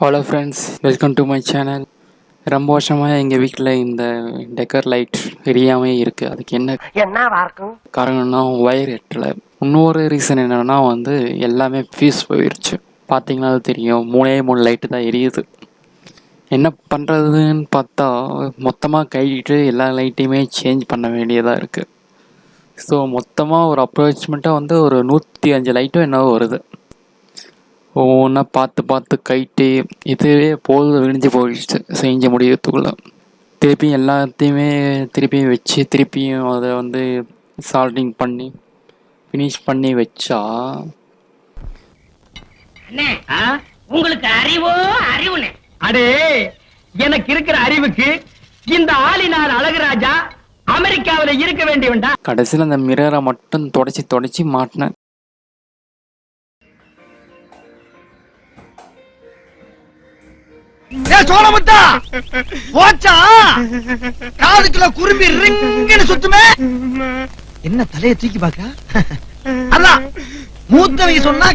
Hello friends, welcome to my channel. ரொம்ப வருஷமாக எங்கள் வீட்டில் இந்த டெக்கர் லைட் எரியாமல் இருக்குது. அதுக்கு என்ன காரணம்னா ஒயர் எட்டலை. இன்னொரு ரீசன் என்னென்னா எல்லாமே ஃபியூஸ் போயிடுச்சு. பார்த்தீங்கன்னா அது தெரியும், 3 லைட்டு தான் எரியுது. என்ன பண்ணுறதுன்னு பார்த்தா மொத்தமாக கைட்டு எல்லா லைட்டையுமே சேஞ்ச் பண்ண வேண்டியதாக இருக்குது. ஸோ மொத்தமாக ஒரு அப்ரோச்மெண்ட்டாக ஒரு 105 லைட்டும் என்னவோ வருது. ஒவ்வொன்றா பார்த்து கைட்டு இதுவே போதும் விழிஞ்சு போயிடுச்சு செஞ்சு முடியறதுக்குள்ள. திருப்பியும் எல்லாத்தையுமே திருப்பியும் வச்சு திருப்பியும் அதை சால்டிங் பண்ணி ஃபினிஷ் பண்ணி வச்சா உங்களுக்கு அறிவோ அறிவுனே. அடே, எனக்கு இருக்கிற அறிவுக்கு இந்த ஆளினார் அழகுராஜா அமெரிக்காவில இருக்க வேண்டியவன்டா. கடைசியில் அந்த மிரரை மட்டும் தொடச்சி மாட்டினேன். சோழமுத்தா போச்சா, காதுக்குள்ள குரும்பி ரிங்குன்னு சுத்துமே. என்ன தலையை தூக்கி பாக்க? அதான் மூத்தவங்க சொன்னா